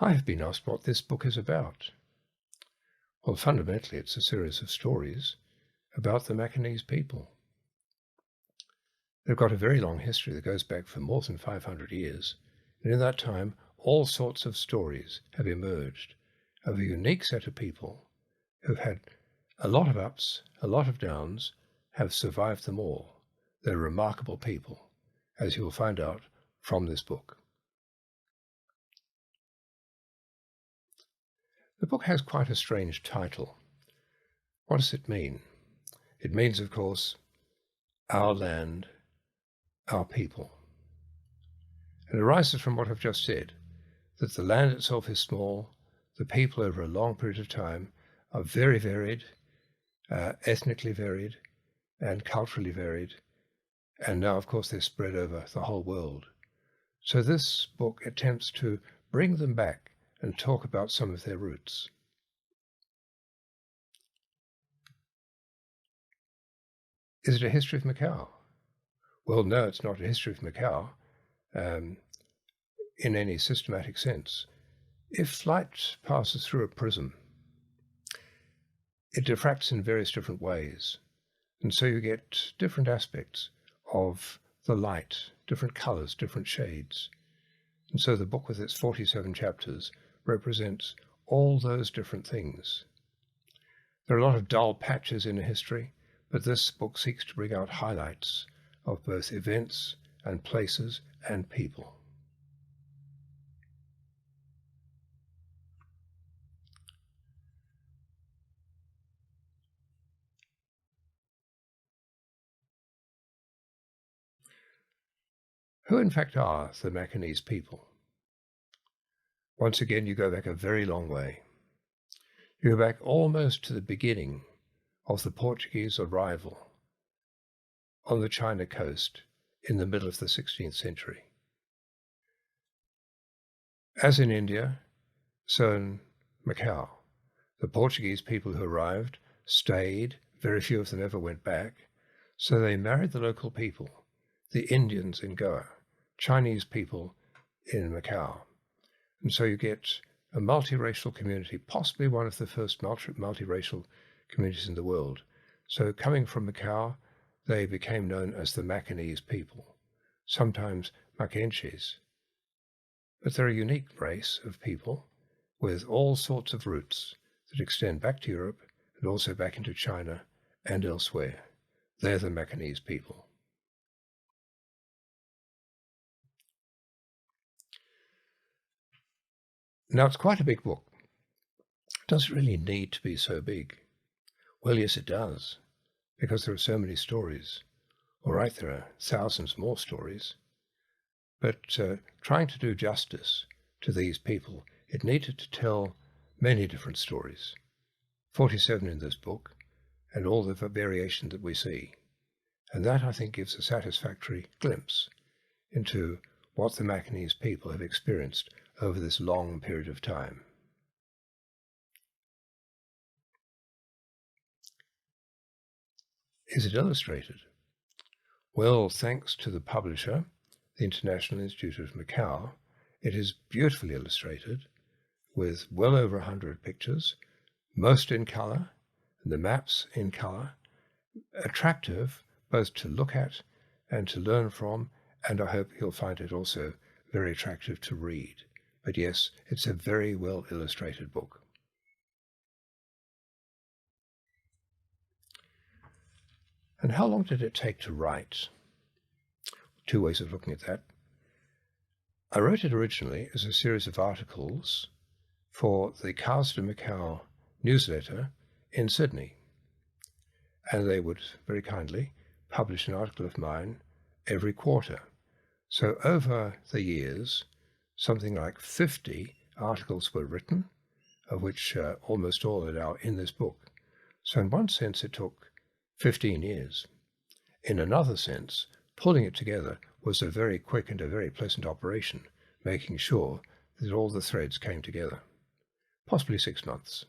I have been asked what this book is about. Well, fundamentally, it's a series of stories about the Macanese people. They've got a very long history that goes back for more than 500 years, and in that time, all sorts of stories have emerged of a unique set of people who've had a lot of ups, a lot of downs, have survived them all. They're remarkable people, as you will find out from this book. The book has quite a strange title. What does it mean? It means, of course, our land, our people. It arises from what I've just said, that the land itself is small, the people over a long period of time are very varied, ethnically varied, and culturally varied, and now, of course, they're spread over the whole world. So this book attempts to bring them back and talk about some of their roots. Is it a history of Macau? Well, no, it's not a history of Macau in any systematic sense. If light passes through a prism, it diffracts in various different ways, and so you get different aspects of the light, different colors, different shades. And so the book with its 47 chapters represents all those different things. There are a lot of dull patches in a history, but this book seeks to bring out highlights of both events and places and people. Who in fact are the Macanese people? Once again, you go back a very long way. You go back almost to the beginning of the Portuguese arrival on the China coast in the middle of the 16th century. As in India, so in Macau, the Portuguese people who arrived stayed, very few of them ever went back, so they married the local people, the Indians in Goa, Chinese people in Macau. And so you get a multiracial community, possibly one of the first multiracial communities in the world. So coming from Macau, they became known as the Macanese people, sometimes Macanese. But they're a unique race of people with all sorts of roots that extend back to Europe and also back into China and elsewhere. They're the Macanese people. Now, it's quite a big book. Does it really need to be so big? Well, yes, it does, because there are so many stories. All right, there are thousands more stories. But trying to do justice to these people, it needed to tell many different stories, 47 in this book, and all the variation that we see. And that, I think, gives a satisfactory glimpse into what the Macanese people have experienced over this long period of time. Is it illustrated? Well, thanks to the publisher, the International Institute of Macau, it is beautifully illustrated with well over 100 pictures, most in colour, and the maps in colour, attractive both to look at and to learn from, and I hope you'll find it also very attractive to read. But yes, it's a very well illustrated book. And how long did it take to write? Two ways of looking at that. I wrote it originally as a series of articles for the Cows to Macau newsletter in Sydney. And they would very kindly publish an article of mine every quarter. So over the years, something like 50 articles were written, of which almost all are now in this book. So in one sense, it took 15 years. In another sense, pulling it together was a very quick and a very pleasant operation, making sure that all the threads came together. Possibly 6 months.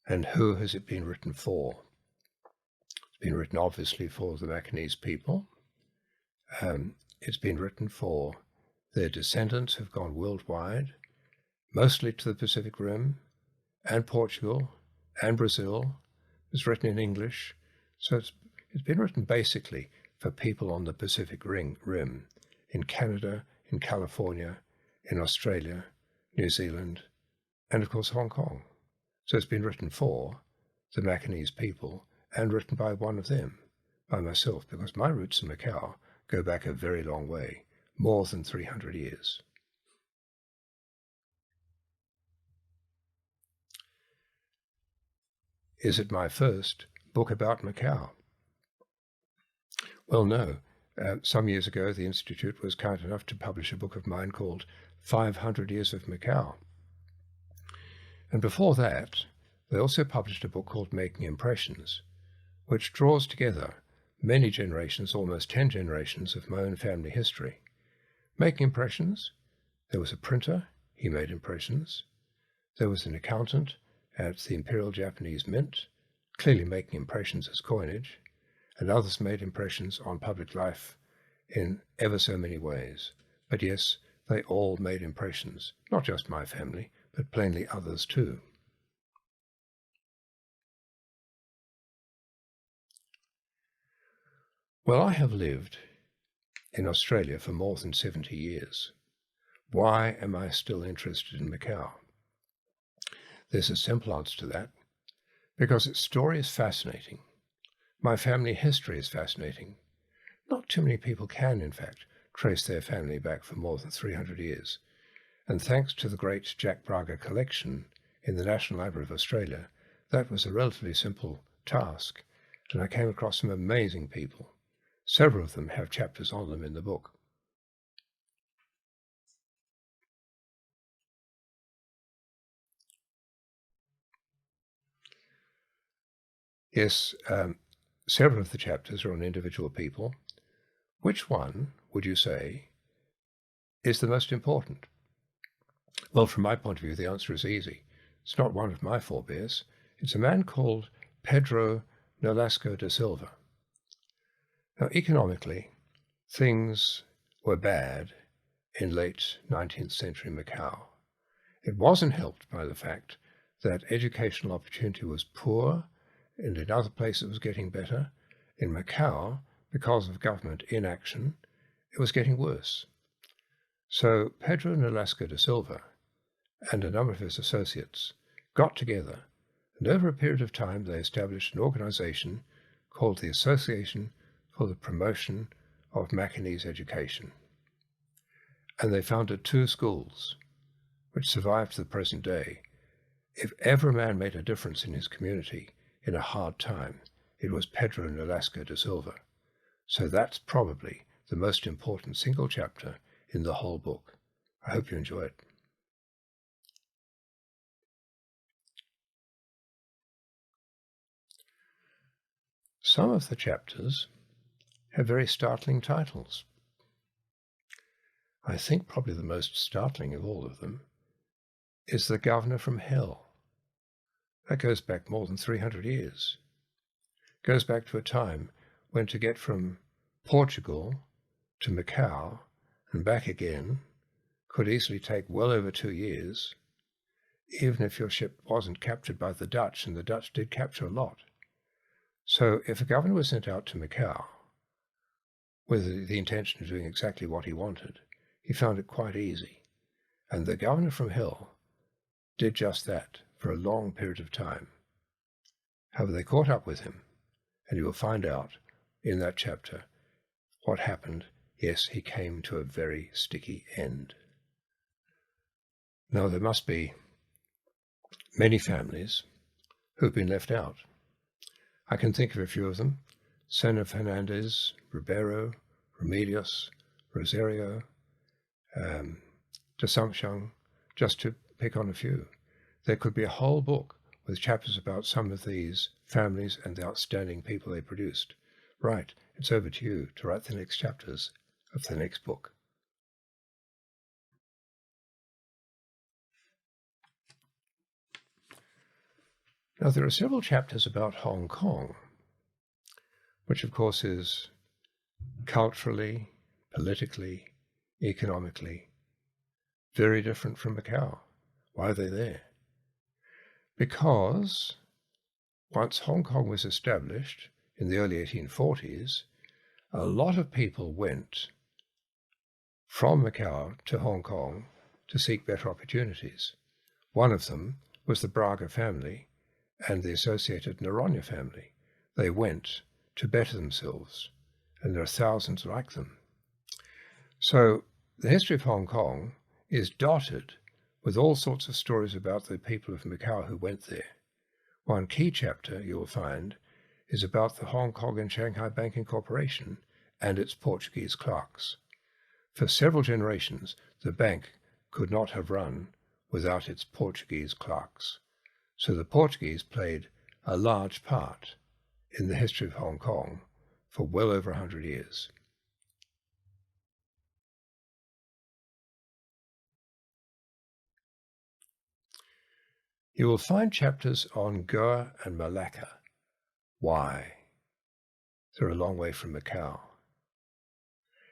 And who has it been written for? It's been written obviously for the Macanese people, It's been written for their descendants who've gone worldwide, mostly to the Pacific Rim, and Portugal, and Brazil. It's written in English, so it's been written basically for people on the Pacific Rim, in Canada, in California, in Australia, New Zealand, and of course Hong Kong. So it's been written for the Macanese people and written by one of them, by myself, because my roots in Macau go back a very long way, more than 300 years. Is it my first book about Macau? Well, no. Some years ago, the Institute was kind enough to publish a book of mine called 500 Years of Macau. And before that, they also published a book called Making Impressions, which draws together many generations, almost 10 generations of my own family history. Making Impressions, there was a printer, he made impressions. There was an accountant at the Imperial Japanese Mint, clearly making impressions as coinage, and others made impressions on public life in ever so many ways. But yes, they all made impressions, not just my family, but plainly others too. Well, I have lived in Australia for more than 70 years. Why am I still interested in Macau? There's a simple answer to that. Because its story is fascinating. My family history is fascinating. Not too many people can, in fact, trace their family back for more than 300 years. And thanks to the great Jack Braga collection in the National Library of Australia, that was a relatively simple task, and I came across some amazing people. Several of them have chapters on them in the book. Yes, several of the chapters are on individual people. Which one, would you say, is the most important? Well, from my point of view, the answer is easy. It's not one of my forebears. It's a man called Pedro Nolasco da Silva. Now, economically, things were bad in late 19th century Macau. It wasn't helped by the fact that educational opportunity was poor, and in other places it was getting better. In Macau, because of government inaction, it was getting worse. So Pedro Nolasco da Silva and a number of his associates got together, and over a period of time they established an organization called the Association for the Promotion of Macanese Education. And they founded 2 schools, which survive to the present day. If ever a man made a difference in his community in a hard time, it was Pedro Nolasco da Silva. So that's probably the most important single chapter in the whole book. I hope you enjoy it. Some of the chapters have very startling titles. I think probably the most startling of all of them is The Governor from Hell. That goes back more than 300 years. It goes back to a time when to get from Portugal to Macau and back again could easily take well over 2 years, even if your ship wasn't captured by the Dutch, and the Dutch did capture a lot. So if a governor was sent out to Macau with the intention of doing exactly what he wanted, he found it quite easy. And the governor from Hell did just that for a long period of time. However, they caught up with him, and you will find out in that chapter what happened. Yes, he came to a very sticky end. Now, there must be many families who've been left out. I can think of a few of them: Senna Fernandez, Ribeiro, Remedios, Rosario, Desamchang, just to pick on a few. There could be a whole book with chapters about some of these families and the outstanding people they produced. Right, it's over to you to write the next chapters of the next book. Now, there are several chapters about Hong Kong, which of course is culturally politically, economically, very different from Macau. Why are they there? Because once Hong Kong was established in the early 1840s, a lot of people went from Macau to Hong Kong to seek better opportunities. One of them was the Braga family and the associated Noronha family. They went to better themselves, and there are thousands like them. So the history of Hong Kong is dotted with all sorts of stories about the people of Macau who went there. One key chapter you'll find is about the Hong Kong and Shanghai Banking Corporation and its Portuguese clerks. For several generations, the bank could not have run without its Portuguese clerks. So the Portuguese played a large part in the history of Hong Kong for well over 100 years. You will find chapters on Goa and Malacca. Why? They're a long way from Macau.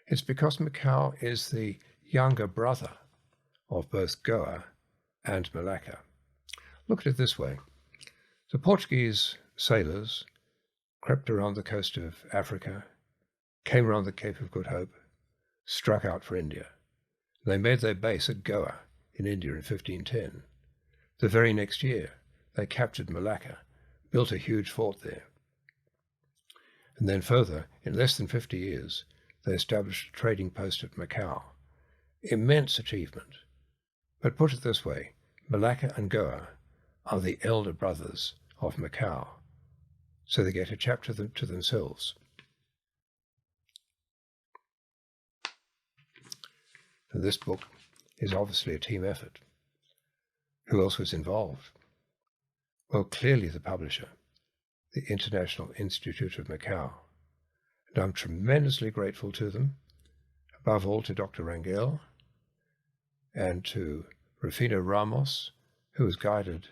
It's because Macau is the younger brother of both Goa and Malacca. Look at it this way. The Portuguese sailors crept around the coast of Africa, came around the Cape of Good Hope, struck out for India. They made their base at Goa in India in 1510. The very next year, they captured Malacca, built a huge fort there. And then further, in less than 50 years, they established a trading post at Macau. Immense achievement. But put it this way, Malacca and Goa are the elder brothers of Macau, so they get a chapter to themselves. And this book is obviously a team effort. Who else was involved? Well, clearly the publisher, the International Institute of Macau. And I'm tremendously grateful to them, above all to Dr. Rangel and to Rufino Ramos, who has guided,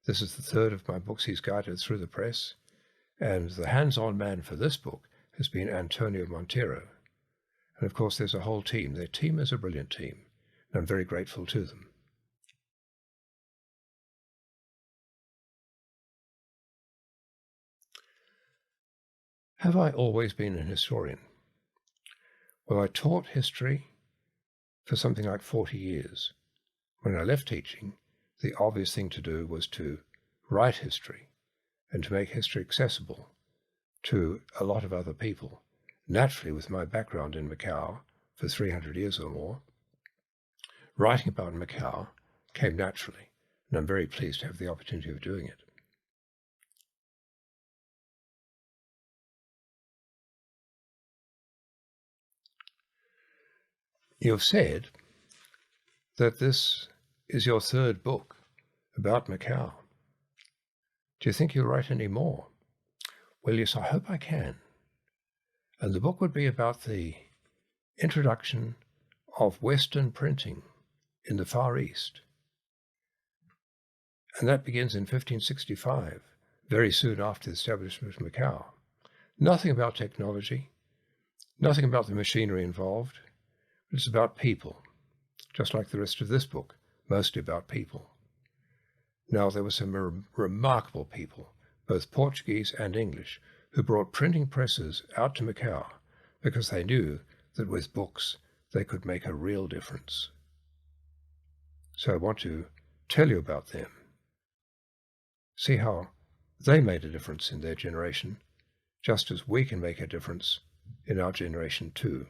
this is the third of my books he's guided through the press, and the hands-on man for this book has been Antonio Montero. And of course there's a whole team. Their team is a brilliant team, and I'm very grateful to them. Have I always been an historian? Well, I taught history for something like 40 years. When I left teaching, the obvious thing to do was to write history and to make history accessible to a lot of other people. Naturally, with my background in Macau for 300 years or more, writing about Macau came naturally, and I'm very pleased to have the opportunity of doing it. You've said that this is your third book about Macau. Do you think you'll write any more? Well, yes, I hope I can. And the book would be about the introduction of Western printing in the Far East. And that begins in 1565, very soon after the establishment of Macau. Nothing about technology, nothing about the machinery involved. It's about people, just like the rest of this book, mostly about people. Now, there were some remarkable people, both Portuguese and English, who brought printing presses out to Macau because they knew that with books they could make a real difference. So I want to tell you about them. See how they made a difference in their generation, just as we can make a difference in our generation too.